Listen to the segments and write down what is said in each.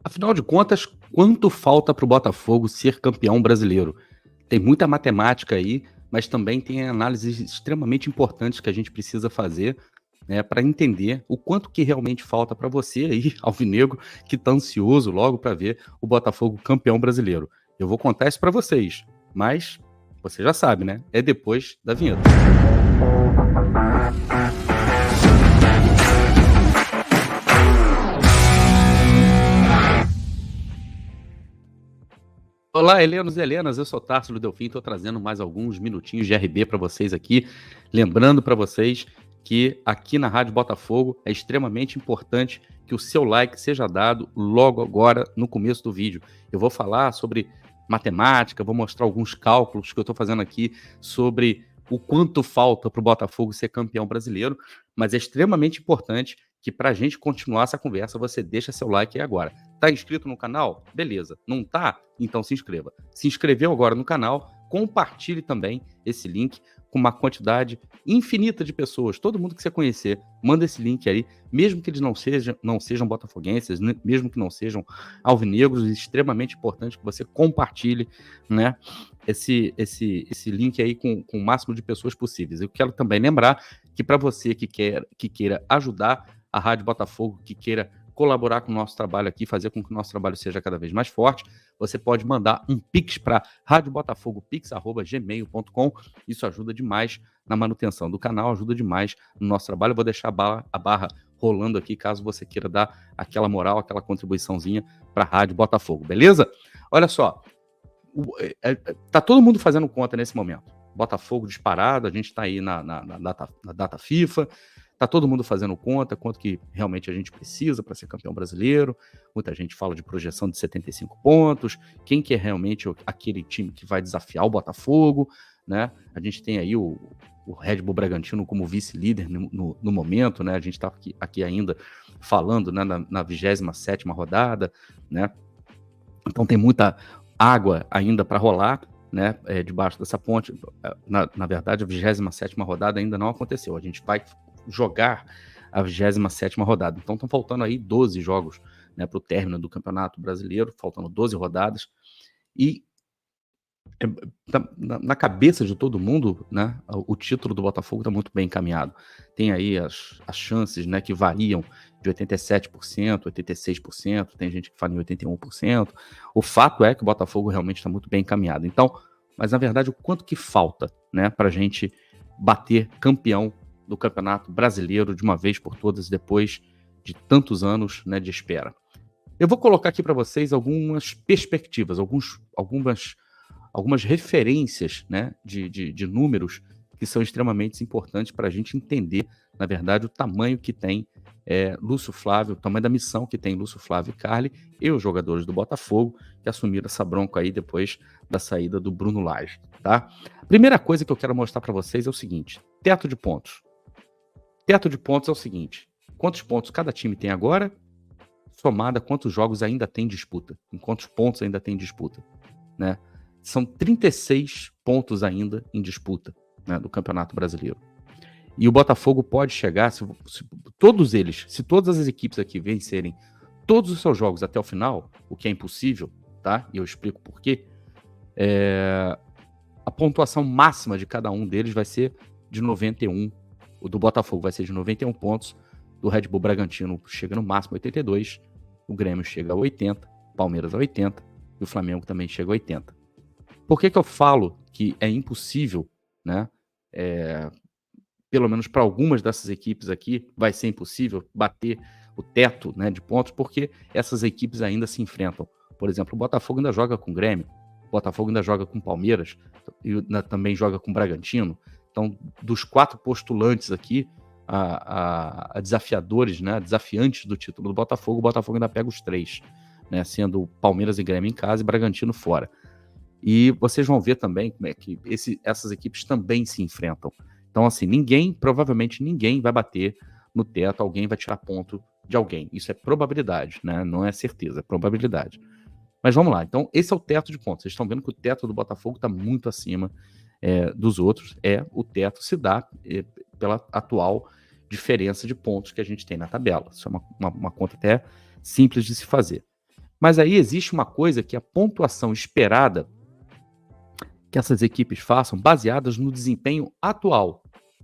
Afinal de contas, quanto falta para o Botafogo ser campeão brasileiro? Tem muita matemática aí, mas também tem análises extremamente importantes que a gente precisa fazer, né, para entender o quanto que realmente falta para você aí, alvinegro, que está ansioso logo para ver o Botafogo campeão brasileiro. Eu vou contar isso para vocês, mas você já sabe, né? É depois da vinheta. Olá, Helenos e Helenas, eu sou Társilo Delfim, estou trazendo mais alguns minutinhos de RB para vocês aqui, lembrando para vocês que aqui na Rádio Botafogo é extremamente importante que o seu like seja dado logo agora no começo do vídeo. Eu vou falar sobre matemática, vou mostrar alguns cálculos que eu estou fazendo aqui sobre o quanto falta para o Botafogo ser campeão brasileiro, mas é extremamente importante que para a gente continuar essa conversa, você deixa seu like aí agora. Tá inscrito no canal? Beleza. Não tá? Então se inscreva. Se inscreveu agora no canal, compartilhe também esse link com uma quantidade infinita de pessoas. Todo mundo que você conhecer, manda esse link aí, mesmo que eles não sejam botafoguenses, mesmo que não sejam alvinegros, é extremamente importante que você compartilhe, né, esse link aí com o máximo de pessoas possíveis. Eu quero também lembrar que para você que queira ajudar a Rádio Botafogo, que queira colaborar com o nosso trabalho aqui, fazer com que o nosso trabalho seja cada vez mais forte, você pode mandar um pix para radiobotafogopix@gmail.com. Isso ajuda demais na manutenção do canal, ajuda demais no nosso trabalho. Eu vou deixar a barra rolando aqui, caso você queira dar aquela moral, aquela contribuiçãozinha para a Rádio Botafogo, beleza? Olha só, tá todo mundo fazendo conta nesse momento. Botafogo disparado, a gente está aí na data FIFA, tá todo mundo fazendo conta, quanto que realmente a gente precisa para ser campeão brasileiro. Muita gente fala de projeção de 75 pontos, quem que é realmente aquele time que vai desafiar o Botafogo, né? A gente tem aí o Red Bull Bragantino como vice-líder no momento, né? A gente está aqui ainda falando, né, na 27ª rodada, né? Então tem muita água ainda para rolar, né, debaixo dessa ponte. Na verdade, a 27ª rodada ainda não aconteceu. A gente vai jogar a 27ª rodada. Então estão faltando aí 12 jogos, né, para o término do Campeonato Brasileiro, faltando 12 rodadas. E na cabeça de todo mundo, né, o título do Botafogo está muito bem encaminhado. Tem aí as chances, né, que variam de 87%, 86%, tem gente que fala em 81%. O fato é que o Botafogo realmente está muito bem encaminhado. Então, mas na verdade, o quanto que falta, né, para a gente bater campeão do Campeonato Brasileiro de uma vez por todas, depois de tantos anos, né, de espera. Eu vou colocar aqui para vocês algumas perspectivas, algumas referências, né, de números que são extremamente importantes para a gente entender, na verdade, o tamanho que tem Lúcio Flávio, o tamanho da missão que tem Lúcio Flávio e Carli e os jogadores do Botafogo que assumiram essa bronca aí depois da saída do Bruno Lage, tá? Primeira coisa que eu quero mostrar para vocês é o seguinte: teto de pontos. Teto de pontos é o seguinte: quantos pontos cada time tem agora, somado a quantos jogos ainda tem disputa, em quantos pontos ainda tem disputa, né? São 36 pontos ainda em disputa, né, do Campeonato Brasileiro. E o Botafogo pode chegar, se todas as equipes aqui vencerem todos os seus jogos até o final, o que é impossível, tá? E eu explico por quê. A pontuação máxima de cada um deles vai ser de 91. O do Botafogo vai ser de 91 pontos, do Red Bull Bragantino chega no máximo 82, o Grêmio chega a 80, Palmeiras a 80 e o Flamengo também chega a 80. Por que eu falo que é impossível, né? Pelo menos para algumas dessas equipes aqui, vai ser impossível bater o teto, né, de pontos, porque essas equipes ainda se enfrentam. Por exemplo, o Botafogo ainda joga com o Grêmio, o Botafogo ainda joga com o Palmeiras, e também joga com o Bragantino. Então, dos 4 postulantes aqui, a desafiadores, né, desafiantes do título do Botafogo, o Botafogo ainda pega os 3, né, sendo Palmeiras e Grêmio em casa e Bragantino fora. E vocês vão ver também como é que essas equipes também se enfrentam. Então, assim, provavelmente ninguém vai bater no teto, alguém vai tirar ponto de alguém. Isso é probabilidade, né? Não é certeza, é probabilidade. Mas vamos lá. Então, esse é o teto de pontos. Vocês estão vendo que o teto do Botafogo está muito acima dos outros. O teto se dá pela atual diferença de pontos que a gente tem na tabela. Isso é uma conta até simples de se fazer. Mas aí existe uma coisa que é a pontuação esperada que essas equipes façam baseadas no desempenho atual.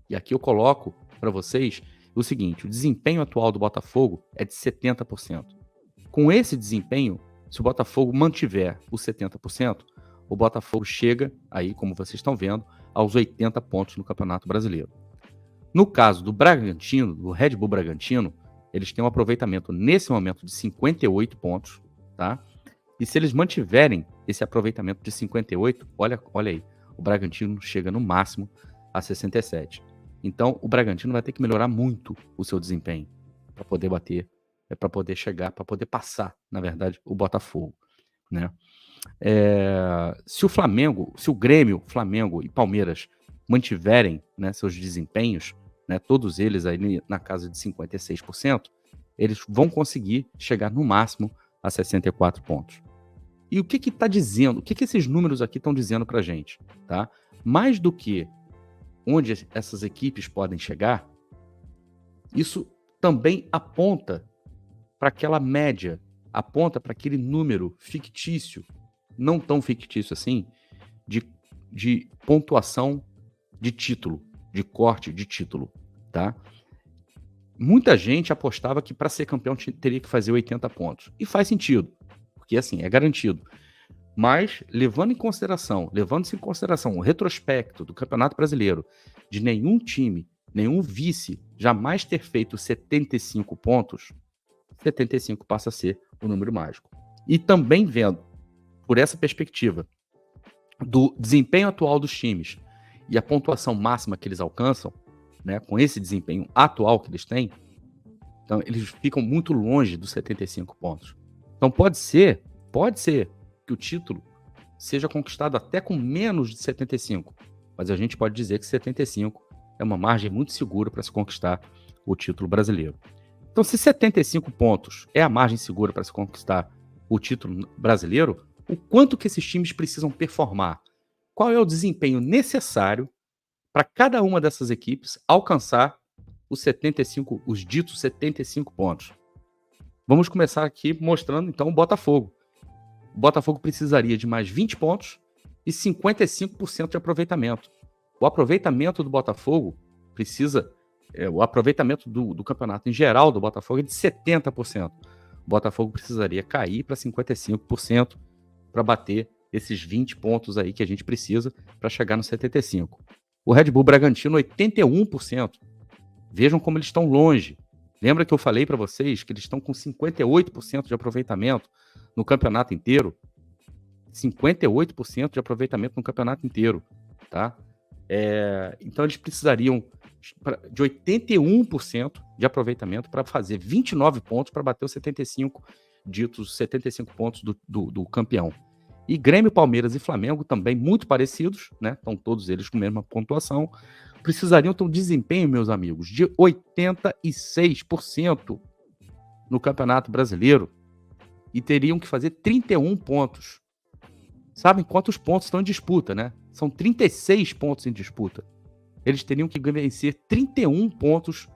E aqui eu coloco para vocês o seguinte: o desempenho atual do Botafogo é de 70%. Com esse desempenho, se o Botafogo mantiver os 70%, o Botafogo chega, aí, como vocês estão vendo, aos 80 pontos no Campeonato Brasileiro. No caso do Bragantino, do Red Bull Bragantino, eles têm um aproveitamento nesse momento de 58 pontos, tá? E se eles mantiverem esse aproveitamento de 58, olha aí, o Bragantino chega no máximo a 67. Então, o Bragantino vai ter que melhorar muito o seu desempenho para poder bater, para poder chegar, para poder passar, na verdade, o Botafogo, né? Se o Flamengo, se o Grêmio, Flamengo e Palmeiras mantiverem, né, seus desempenhos, né, todos eles aí na casa de 56%, eles vão conseguir chegar no máximo a 64 pontos. E o que está dizendo? O que esses números aqui estão dizendo para a gente? Tá? Mais do que onde essas equipes podem chegar, isso também aponta para aquela média, aponta para aquele número fictício, não tão fictício assim, de pontuação de título, de corte de título. Tá? Muita gente apostava que para ser campeão teria que fazer 80 pontos. E faz sentido, porque assim, é garantido. Mas, levando-se em consideração o retrospecto do Campeonato Brasileiro, de nenhum time, nenhum vice, jamais ter feito 75 pontos, 75 passa a ser o número mágico. E também vendo, por essa perspectiva, do desempenho atual dos times e a pontuação máxima que eles alcançam, né, com esse desempenho atual que eles têm, então eles ficam muito longe dos 75 pontos. Então pode ser que o título seja conquistado até com menos de 75, mas a gente pode dizer que 75 é uma margem muito segura para se conquistar o título brasileiro. Então, se 75 pontos é a margem segura para se conquistar o título brasileiro, o quanto que esses times precisam performar? Qual é o desempenho necessário para cada uma dessas equipes alcançar os ditos 75 pontos? Vamos começar aqui mostrando, então, o Botafogo. O Botafogo precisaria de mais 20 pontos e 55% de aproveitamento. O aproveitamento do Botafogo o aproveitamento do campeonato em geral do Botafogo é de 70%. O Botafogo precisaria cair para 55% para bater esses 20 pontos aí que a gente precisa para chegar no 75%. O Red Bull Bragantino, 81%. Vejam como eles estão longe. Lembra que eu falei para vocês que eles estão com 58% de aproveitamento no campeonato inteiro? 58% de aproveitamento no campeonato inteiro, tá? Então eles precisariam de 81% de aproveitamento para fazer 29 pontos para bater os 75 pontos do campeão. E Grêmio, Palmeiras e Flamengo também muito parecidos, né? Estão todos eles com a mesma pontuação. Precisariam ter um desempenho, meus amigos, de 86% no Campeonato Brasileiro e teriam que fazer 31 pontos. Sabem quantos pontos estão em disputa, né? São 36 pontos em disputa. Eles teriam que vencer 31 pontos,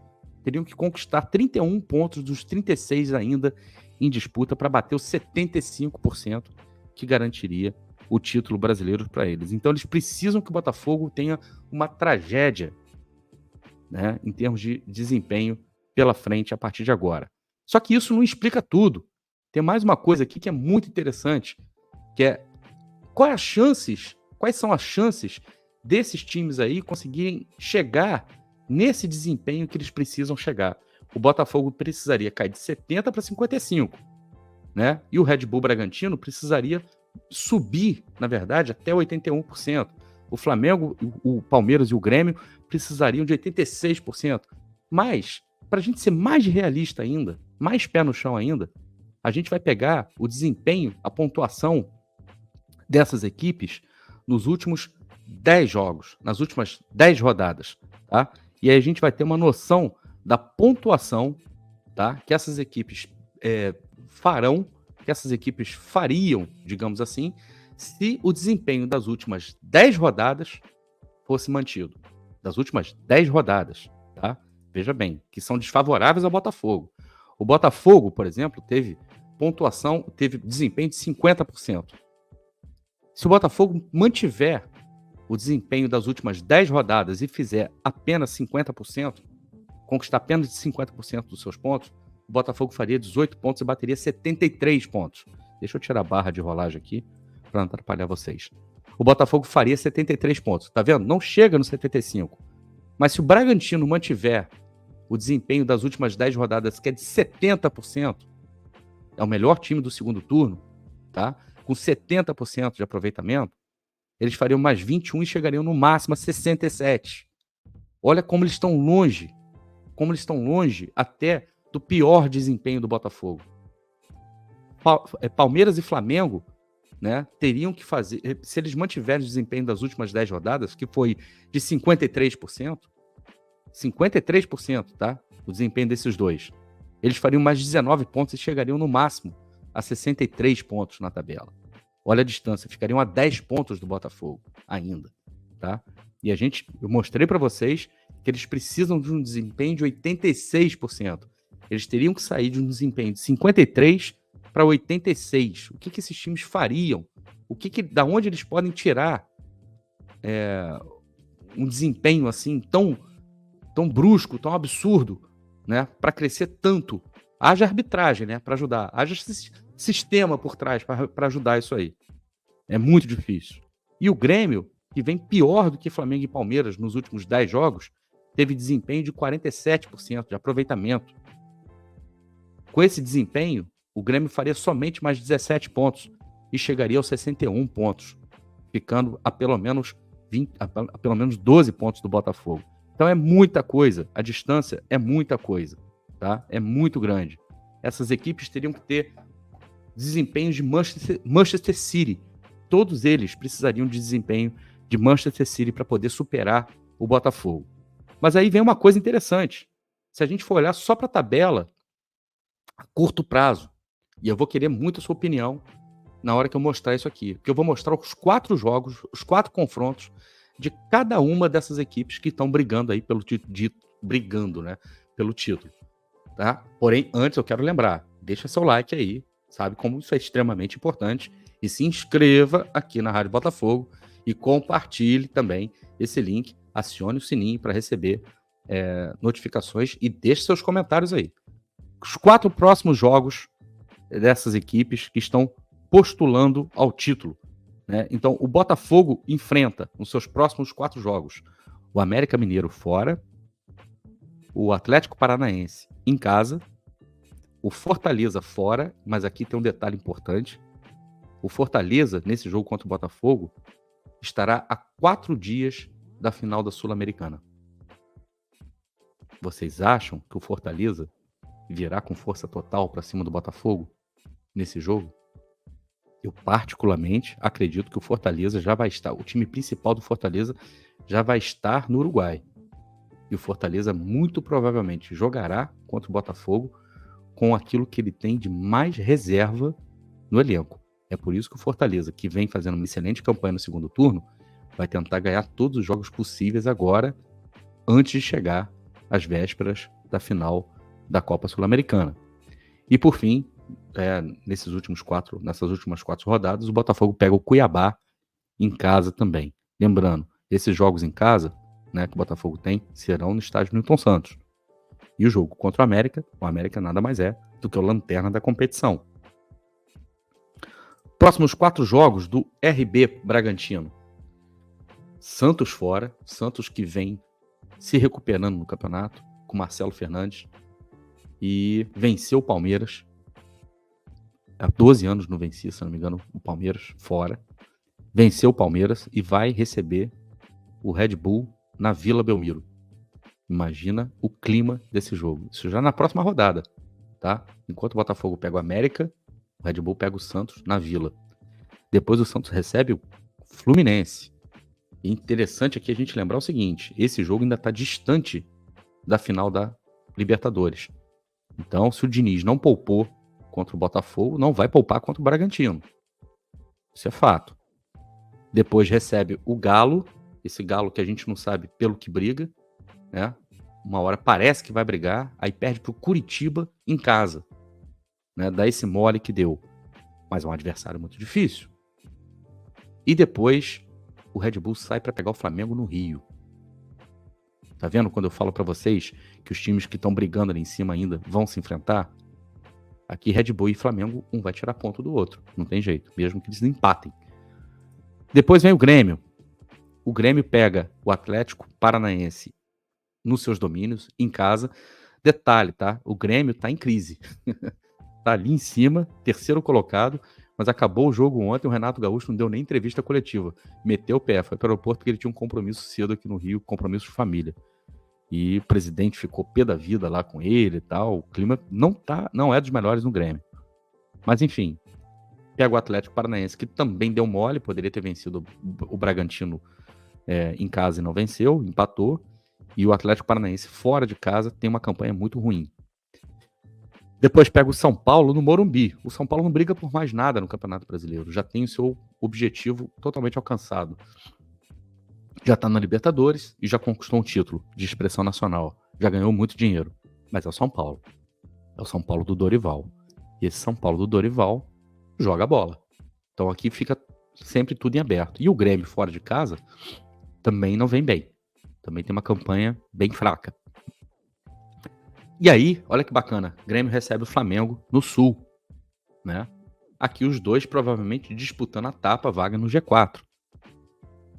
teriam que conquistar 31 pontos dos 36 ainda em disputa para bater os 75% que garantiria o título brasileiro para eles. Então eles precisam que o Botafogo tenha uma tragédia, né, em termos de desempenho pela frente a partir de agora. Só que isso não explica tudo. Tem mais uma coisa aqui que é muito interessante, que é quais são as chances desses times aí conseguirem chegar nesse desempenho que eles precisam chegar. O Botafogo precisaria cair de 70 para 55, né? E o Red Bull Bragantino precisaria subir, na verdade, até 81%. O Flamengo, o Palmeiras e o Grêmio precisariam de 86%. Mas, para a gente ser mais realista ainda, mais pé no chão ainda, a gente vai pegar o desempenho, a pontuação dessas equipes nos últimos 10 jogos, nas últimas 10 rodadas, tá? E aí a gente vai ter uma noção da pontuação, tá? Que essas equipes fariam, digamos assim, se o desempenho das últimas 10 rodadas fosse mantido. Das últimas 10 rodadas, tá? Veja bem, que são desfavoráveis ao Botafogo. O Botafogo, por exemplo, teve pontuação, teve desempenho de 50%. Se o Botafogo mantiver o desempenho das últimas 10 rodadas e fizer apenas 50%, conquistar apenas de 50% dos seus pontos, o Botafogo faria 18 pontos e bateria 73 pontos. Deixa eu tirar a barra de rolagem aqui para não atrapalhar vocês. O Botafogo faria 73 pontos, tá vendo? Não chega no 75. Mas se o Bragantino mantiver o desempenho das últimas 10 rodadas, que é de 70%, é o melhor time do segundo turno, tá? Com 70% de aproveitamento, eles fariam mais 21 e chegariam no máximo a 67. Olha como eles estão longe até do pior desempenho do Botafogo. Palmeiras e Flamengo, né, teriam que fazer, se eles mantiverem o desempenho das últimas 10 rodadas, que foi de 53%, tá? O desempenho desses dois. Eles fariam mais 19 pontos e chegariam no máximo a 63 pontos na tabela. Olha a distância, ficariam a 10 pontos do Botafogo ainda, tá? E eu mostrei para vocês que eles precisam de um desempenho de 86%. Eles teriam que sair de um desempenho de 53 para 86. O que esses times fariam? Da onde eles podem tirar um desempenho assim tão brusco, tão absurdo, né, para crescer tanto? Haja arbitragem, né, para ajudar. Haja sistema por trás para ajudar isso aí. É muito difícil. E o Grêmio, que vem pior do que Flamengo e Palmeiras nos últimos 10 jogos, teve desempenho de 47% de aproveitamento. Com esse desempenho, o Grêmio faria somente mais 17 pontos e chegaria aos 61 pontos, ficando a pelo menos 12 pontos do Botafogo. Então é muita coisa, a distância é muita coisa, tá? É muito grande. Essas equipes teriam que ter desempenhos de Manchester City. Todos eles precisariam de desempenho de Manchester City para poder superar o Botafogo. Mas aí vem uma coisa interessante. Se a gente for olhar só para a tabela, a curto prazo, e eu vou querer muito a sua opinião na hora que eu mostrar isso aqui, porque eu vou mostrar os 4 jogos, os 4 confrontos de cada uma dessas equipes que estão brigando aí pelo título, né, pelo título, tá? Porém, antes eu quero lembrar, deixa seu like aí, sabe como isso é extremamente importante, e se inscreva aqui na Rádio Botafogo e compartilhe também esse link, acione o sininho para receber notificações e deixe seus comentários aí. Os 4 próximos jogos dessas equipes que estão postulando ao título, né? Então, o Botafogo enfrenta nos seus próximos 4 jogos o América Mineiro fora, o Atlético Paranaense em casa, o Fortaleza fora, mas aqui tem um detalhe importante. O Fortaleza, nesse jogo contra o Botafogo, estará a 4 dias da final da Sul-Americana. Vocês acham que o Fortaleza virá com força total para cima do Botafogo nesse jogo? Eu particularmente acredito que o Fortaleza já vai estar, o time principal do Fortaleza já vai estar no Uruguai. E o Fortaleza muito provavelmente jogará contra o Botafogo com aquilo que ele tem de mais reserva no elenco. É por isso que o Fortaleza, que vem fazendo uma excelente campanha no segundo turno, vai tentar ganhar todos os jogos possíveis agora, antes de chegar às vésperas da final da Copa Sul-Americana. E por fim, nessas últimas 4 rodadas, o Botafogo pega o Cuiabá em casa também. Lembrando, esses jogos em casa, né, que o Botafogo tem, serão no estádio Newton Santos. E o jogo contra o América nada mais é do que o lanterna da competição. Próximos 4 jogos do RB Bragantino. Santos fora, Santos que vem se recuperando no campeonato, com Marcelo Fernandes, e venceu o Palmeiras. Há 12 anos não vencia, se não me engano, o Palmeiras fora. Venceu o Palmeiras e vai receber o Red Bull na Vila Belmiro. Imagina o clima desse jogo. Isso já na próxima rodada, tá? Enquanto o Botafogo pega o América, o Red Bull pega o Santos na Vila. Depois o Santos recebe o Fluminense. E interessante aqui a gente lembrar o seguinte, esse jogo ainda está distante da final da Libertadores. Então, se o Diniz não poupou contra o Botafogo, não vai poupar contra o Bragantino. Isso é fato. Depois recebe o Galo, esse Galo que a gente não sabe pelo que briga, né? Uma hora parece que vai brigar, aí perde para o Curitiba em casa. né, dar esse mole que deu. Mas é um adversário muito difícil. E depois o Red Bull sai para pegar o Flamengo no Rio. Tá vendo quando eu falo para vocês que os times que estão brigando ali em cima ainda vão se enfrentar? Aqui Red Bull e Flamengo, um vai tirar ponto do outro. Não tem jeito, mesmo que eles empatem. Depois vem o Grêmio. O Grêmio pega o Atlético Paranaense nos seus domínios, em casa. Detalhe, tá? O Grêmio tá em crise. Tá ali em cima, terceiro colocado, mas acabou o jogo ontem, o Renato Gaúcho não deu nem entrevista coletiva. Meteu o pé, foi para o aeroporto porque ele tinha um compromisso cedo aqui no Rio, compromisso de família. E o presidente ficou pé da vida lá com ele e tal. O clima não é dos melhores no Grêmio. Mas enfim, pega o Atlético Paranaense, que também deu mole, poderia ter vencido o Bragantino em casa e não venceu, empatou. E o Atlético Paranaense, fora de casa, tem uma campanha muito ruim. Depois pega o São Paulo no Morumbi. O São Paulo não briga por mais nada no Campeonato Brasileiro. Já tem o seu objetivo totalmente alcançado. Já está na Libertadores e já conquistou um título de expressão nacional. Já ganhou muito dinheiro. Mas é o São Paulo. É o São Paulo do Dorival. E esse São Paulo do Dorival joga bola. Então aqui fica sempre tudo em aberto. E o Grêmio fora de casa também não vem bem. Também tem uma campanha bem fraca. E aí, olha que bacana, Grêmio recebe o Flamengo no Sul, né? Aqui os dois provavelmente disputando a tapa, vaga no G4,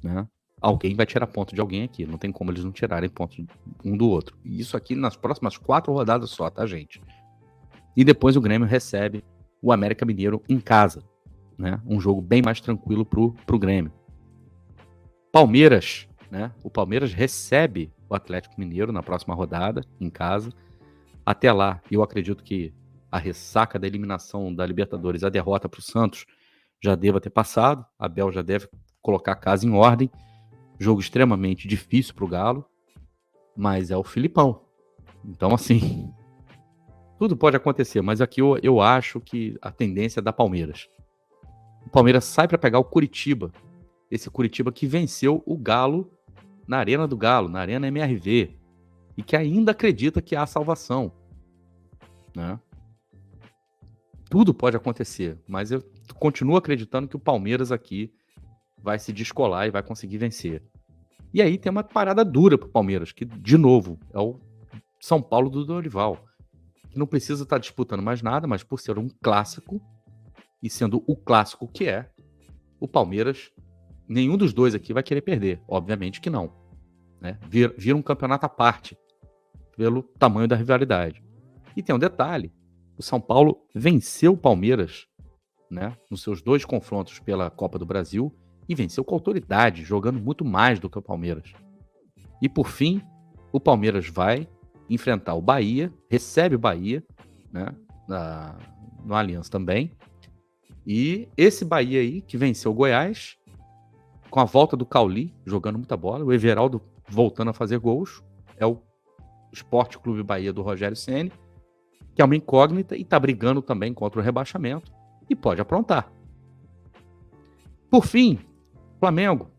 né? Alguém vai tirar ponto de alguém aqui, não tem como eles não tirarem ponto um do outro. E isso aqui nas próximas 4 rodadas só, tá, gente? E depois o Grêmio recebe o América Mineiro em casa, né? Um jogo bem mais tranquilo pro Grêmio. Palmeiras, né? O Palmeiras recebe o Atlético Mineiro na próxima rodada, em casa. Até lá, eu acredito que a ressaca da eliminação da Libertadores, a derrota para o Santos, já deva ter passado. A Abel já deve colocar a casa em ordem. Jogo extremamente difícil para o Galo, mas é o Filipão. Então, assim, tudo pode acontecer, mas aqui eu acho que a tendência é da Palmeiras. O Palmeiras sai para pegar o Curitiba. Esse Curitiba que venceu o Galo na Arena do Galo, na Arena MRV. E que ainda acredita que há salvação, né? Tudo pode acontecer, mas eu continuo acreditando que o Palmeiras aqui vai se descolar e vai conseguir vencer. E aí tem uma parada dura pro Palmeiras, que, de novo, é o São Paulo do Dorival, que não precisa estar disputando mais nada, mas por ser um clássico, e sendo o clássico que é, o Palmeiras, nenhum dos dois aqui vai querer perder, obviamente que não, né? Vira um campeonato à parte, pelo tamanho da rivalidade. E tem um detalhe, o São Paulo venceu o Palmeiras, né, nos seus 2 confrontos pela Copa do Brasil e venceu com autoridade, jogando muito mais do que o Palmeiras. E por fim, o Palmeiras vai enfrentar o Bahia, recebe o Bahia, né, no Allianz também. E esse Bahia aí, que venceu o Goiás, com a volta do Cauli, jogando muita bola, o Everaldo voltando a fazer gols, é o Sport Clube Bahia do Rogério Ceni, que é uma incógnita e está brigando também contra o rebaixamento e pode aprontar. Por fim, Flamengo,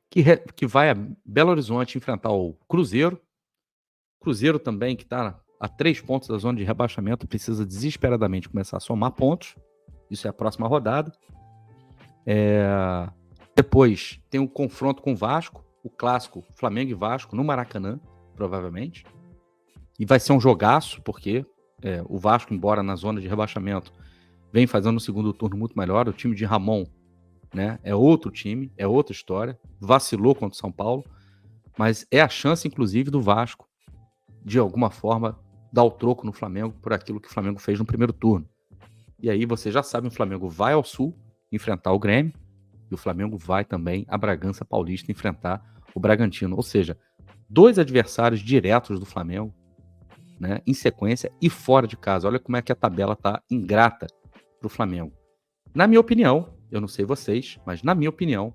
que vai a Belo Horizonte enfrentar o Cruzeiro. Cruzeiro também, que está a 3 pontos da zona de rebaixamento, precisa desesperadamente começar a somar pontos. Isso é a próxima rodada. Depois tem um confronto com o Vasco, o clássico Flamengo e Vasco no Maracanã, provavelmente. E vai ser um jogaço, porque o Vasco, embora na zona de rebaixamento, vem fazendo um segundo turno muito melhor. O time de Ramon, né, é outro time, é outra história. Vacilou contra o São Paulo, mas é a chance, inclusive, do Vasco, de alguma forma, dar o troco no Flamengo por aquilo que o Flamengo fez no primeiro turno. E aí, você já sabe, o Flamengo vai ao Sul enfrentar o Grêmio, e o Flamengo vai também a Bragança Paulista enfrentar o Bragantino. Ou seja, 2 adversários diretos do Flamengo, né, em sequência e fora de casa. Olha como é que a tabela tá ingrata para o Flamengo. Na minha opinião, eu não sei vocês, mas na minha opinião,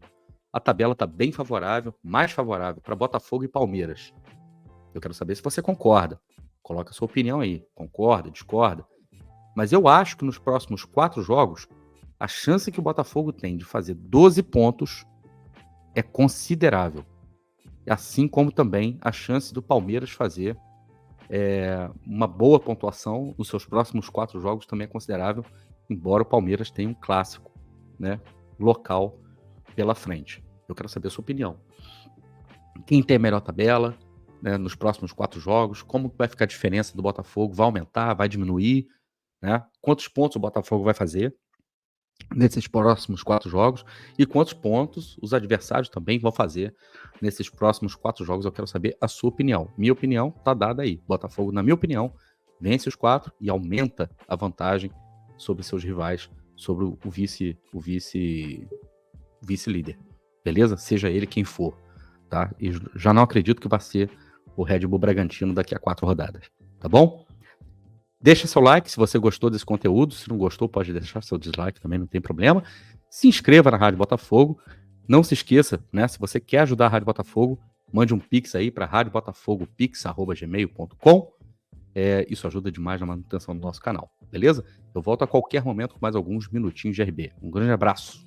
a tabela tá bem favorável, mais favorável para Botafogo e Palmeiras. Eu quero saber se você concorda. Coloca a sua opinião aí. Concorda, discorda? Mas eu acho que nos próximos 4 jogos, a chance que o Botafogo tem de fazer 12 pontos é considerável. Assim como também a chance do Palmeiras fazer Uma boa pontuação nos seus próximos 4 jogos também é considerável, embora o Palmeiras tenha um clássico, né, local pela frente. Eu quero saber a sua opinião. Quem tem a melhor tabela, né, nos próximos 4 jogos? Como vai ficar a diferença do Botafogo? Vai aumentar? Vai diminuir? Né? Quantos pontos o Botafogo vai fazer nesses próximos 4 jogos? E quantos pontos os adversários também vão fazer nesses próximos 4 jogos? Eu quero saber a sua opinião. Minha opinião tá dada aí. Botafogo, na minha opinião, vence os 4 e aumenta a vantagem sobre seus rivais, sobre o vice-líder. Beleza? Seja ele quem for. Tá? E já não acredito que vai ser o Red Bull Bragantino daqui a 4 rodadas. Tá bom? Deixa seu like se você gostou desse conteúdo. Se não gostou, pode deixar seu dislike também, não tem problema. Se inscreva na Rádio Botafogo. Não se esqueça, né? Se você quer ajudar a Rádio Botafogo, mande um pix aí para radiobotafogopix@gmail.com. Isso ajuda demais na manutenção do nosso canal, beleza? Eu volto a qualquer momento com mais alguns minutinhos de RB. Um grande abraço.